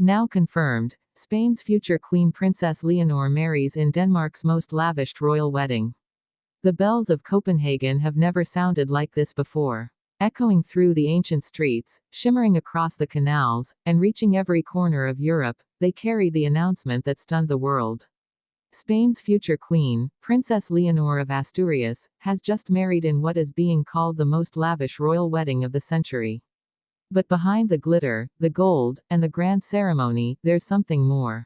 Now confirmed, Spain's future queen Princess Leonor marries in Denmark's most lavished royal wedding. The bells of Copenhagen have never sounded like this before. Echoing through the ancient streets, shimmering across the canals, and reaching every corner of Europe, they carry the announcement that stunned the world. Spain's future queen, Princess Leonor of Asturias, has just married in what is being called the most lavish royal wedding of the century. But behind the glitter, the gold, and the grand ceremony, there's something more.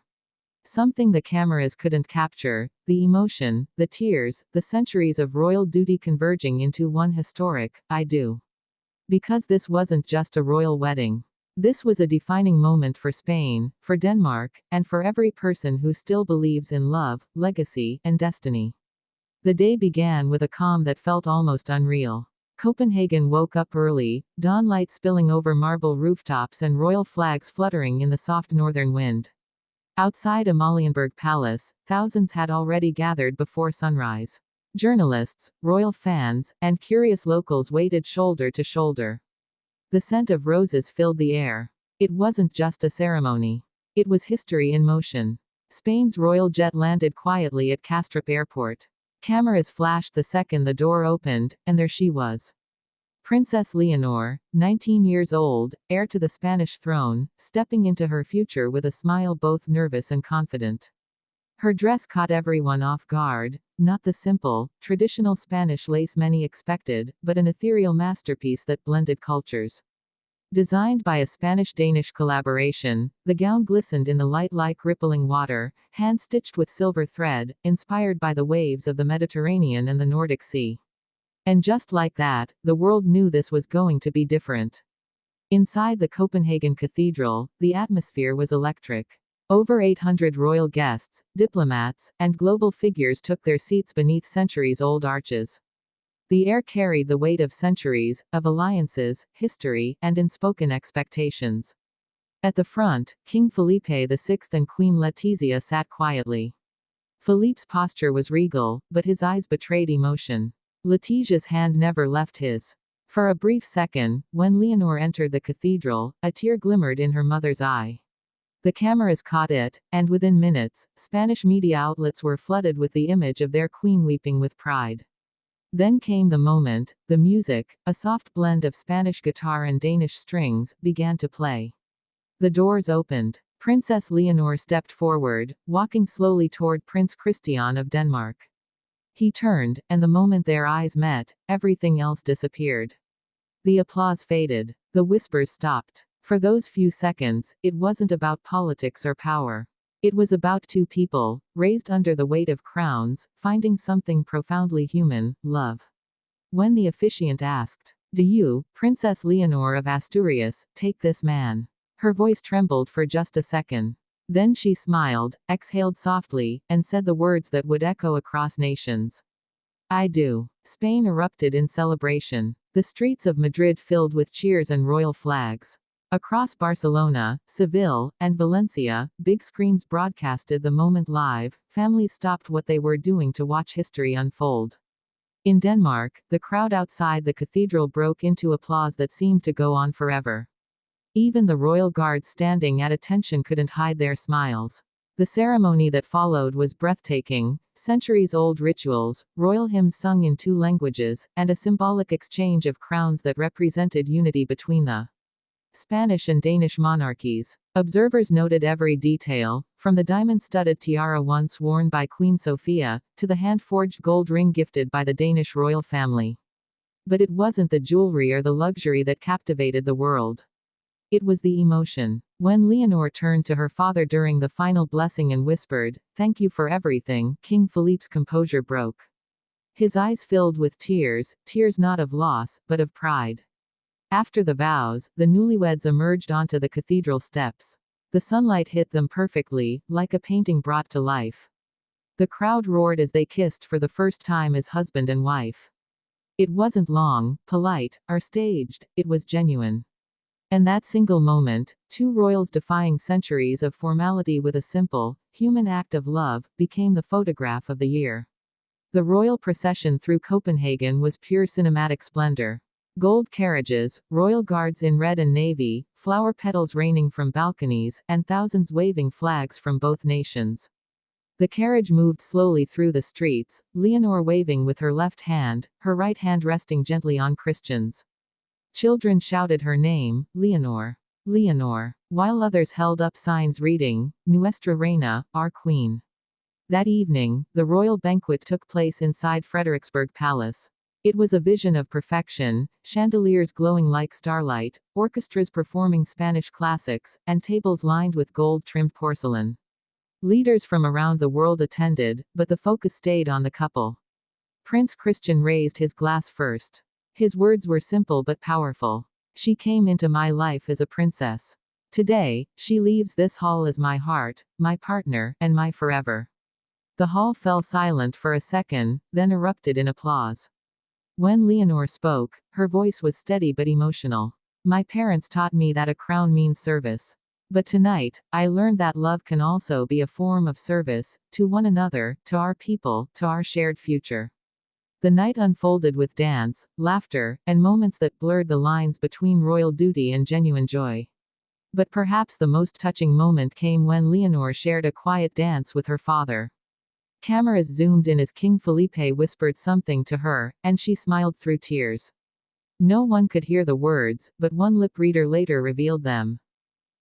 Something the cameras couldn't capture: the emotion, the tears, the centuries of royal duty converging into one historic "I do." Because this wasn't just a royal wedding. This was a defining moment for Spain, for Denmark, and for every person who still believes in love, legacy, and destiny. The day began with a calm that felt almost unreal. Copenhagen woke up early, dawnlight spilling over marble rooftops and royal flags fluttering in the soft northern wind. Outside Amalienborg Palace, thousands had already gathered before sunrise. Journalists, royal fans, and curious locals waited shoulder to shoulder. The scent of roses filled the air. It wasn't just a ceremony. It was history in motion. Spain's royal jet landed quietly at Kastrup Airport. Cameras flashed the second the door opened, and there she was. Princess Leonor, 19 years old, heir to the Spanish throne, stepping into her future with a smile both nervous and confident. Her dress caught everyone off guard, not the simple, traditional Spanish lace many expected, but an ethereal masterpiece that blended cultures. Designed by a Spanish-Danish collaboration, the gown glistened in the light like rippling water, hand-stitched with silver thread, inspired by the waves of the Mediterranean and the Nordic Sea. And just like that, the world knew this was going to be different. Inside the Copenhagen Cathedral, the atmosphere was electric. Over 800 royal guests, diplomats, and global figures took their seats beneath centuries-old arches. The air carried the weight of centuries, of alliances, history, and unspoken expectations. At the front, King Felipe VI and Queen Letizia sat quietly. Philippe's posture was regal, but his eyes betrayed emotion. Letizia's hand never left his. For a brief second, when Leonor entered the cathedral, a tear glimmered in her mother's eye. The cameras caught it, and within minutes, Spanish media outlets were flooded with the image of their queen weeping with pride. Then came the moment. The music, a soft blend of Spanish guitar and Danish strings, began to play. The doors opened. Princess Leonor stepped forward, walking slowly toward Prince Christian of Denmark. He turned, and the moment their eyes met, everything else disappeared. The applause faded. The whispers stopped. For those few seconds, it wasn't about politics or power. It was about two people, raised under the weight of crowns, finding something profoundly human: love. When the officiant asked, "Do you, Princess Leonor of Asturias, take this man?" her voice trembled for just a second. Then she smiled, exhaled softly, and said the words that would echo across nations. "I do." Spain erupted in celebration. The streets of Madrid filled with cheers and royal flags. Across Barcelona, Seville, and Valencia, big screens broadcasted the moment live. Families stopped what they were doing to watch history unfold. In Denmark, the crowd outside the cathedral broke into applause that seemed to go on forever. Even the royal guards standing at attention couldn't hide their smiles. The ceremony that followed was breathtaking: centuries-old rituals, royal hymns sung in 2 languages, and a symbolic exchange of crowns that represented unity between the Spanish and Danish monarchies. Observers noted every detail, from the diamond-studded tiara once worn by Queen Sophia, to the hand-forged gold ring gifted by the Danish royal family. But it wasn't the jewelry or the luxury that captivated the world. It was the emotion. When Leonor turned to her father during the final blessing and whispered, "Thank you for everything," King Philippe's composure broke. His eyes filled with tears, tears not of loss, but of pride. After the vows, the newlyweds emerged onto the cathedral steps. The sunlight hit them perfectly, like a painting brought to life. The crowd roared as they kissed for the first time as husband and wife. It wasn't long, polite, or staged, it was genuine. And that single moment, 2 royals defying centuries of formality with a simple, human act of love, became the photograph of the year. The royal procession through Copenhagen was pure cinematic splendor. Gold carriages, royal guards in red and navy, flower petals raining from balconies, and thousands waving flags from both nations. The carriage moved slowly through the streets, Leonor waving with her left hand, her right hand resting gently on Christian's. Children shouted her name, Leonor. Leonor, while others held up signs reading, Nuestra Reina, our Queen. That evening, the royal banquet took place inside Fredericksburg Palace. It was a vision of perfection, chandeliers glowing like starlight, orchestras performing Spanish classics, and tables lined with gold-trimmed porcelain. Leaders from around the world attended, but the focus stayed on the couple. Prince Christian raised his glass first. His words were simple but powerful. She came into my life as a princess. Today, she leaves this hall as my heart, my partner, and my forever. The hall fell silent for a second, then erupted in applause. When Leonor spoke, her voice was steady but emotional. My parents taught me that a crown means service. But tonight, I learned that love can also be a form of service, to one another, to our people, to our shared future. The night unfolded with dance, laughter, and moments that blurred the lines between royal duty and genuine joy. But perhaps the most touching moment came when Leonor shared a quiet dance with her father. Cameras zoomed in as King Felipe whispered something to her, and she smiled through tears. No one could hear the words, but one lip reader later revealed them.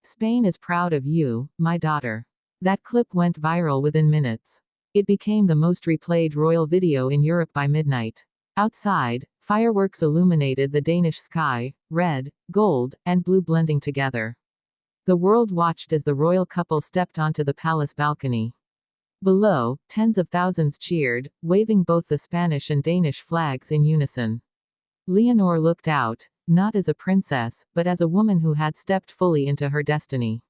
Spain is proud of you, my daughter. That clip went viral within minutes. It became the most replayed royal video in Europe by midnight. Outside, fireworks illuminated the Danish sky, red, gold, and blue blending together. The world watched as the royal couple stepped onto the palace balcony. Below, tens of thousands cheered, waving both the Spanish and Danish flags in unison. Leonor looked out, not as a princess, but as a woman who had stepped fully into her destiny.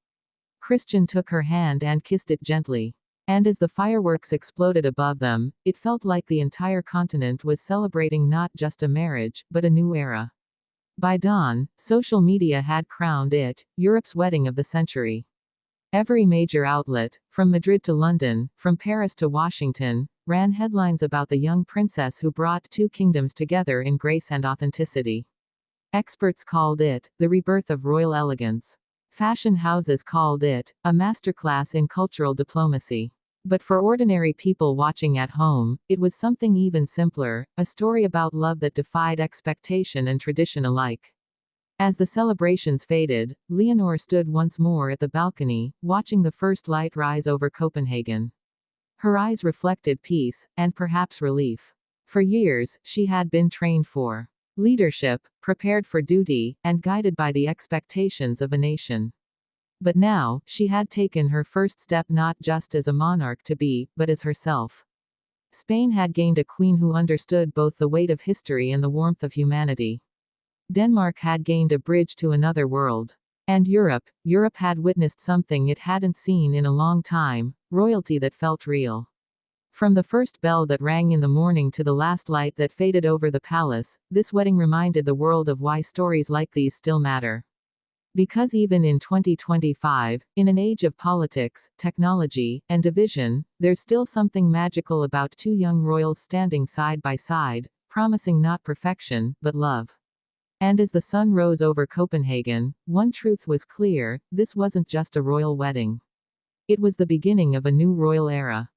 Christian took her hand and kissed it gently. And as the fireworks exploded above them, it felt like the entire continent was celebrating not just a marriage, but a new era. By dawn, social media had crowned it Europe's wedding of the century. Every major outlet, from Madrid to London, from Paris to Washington, ran headlines about the young princess who brought two kingdoms together in grace and authenticity. Experts called it the rebirth of royal elegance. Fashion houses called it a masterclass in cultural diplomacy. But for ordinary people watching at home, it was something even simpler, a story about love that defied expectation and tradition alike. As the celebrations faded, Leonor stood once more at the balcony, watching the first light rise over Copenhagen. Her eyes reflected peace, and perhaps relief. For years, she had been trained for leadership, prepared for duty, and guided by the expectations of a nation. But now, she had taken her first step not just as a monarch-to-be, but as herself. Spain had gained a queen who understood both the weight of history and the warmth of humanity. Denmark had gained a bridge to another world. And Europe had witnessed something it hadn't seen in a long time, royalty that felt real. From the first bell that rang in the morning to the last light that faded over the palace, this wedding reminded the world of why stories like these still matter. Because even in 2025, in an age of politics, technology, and division, there's still something magical about two young royals standing side by side, promising not perfection, but love. And as the sun rose over Copenhagen, one truth was clear: this wasn't just a royal wedding. It was the beginning of a new royal era.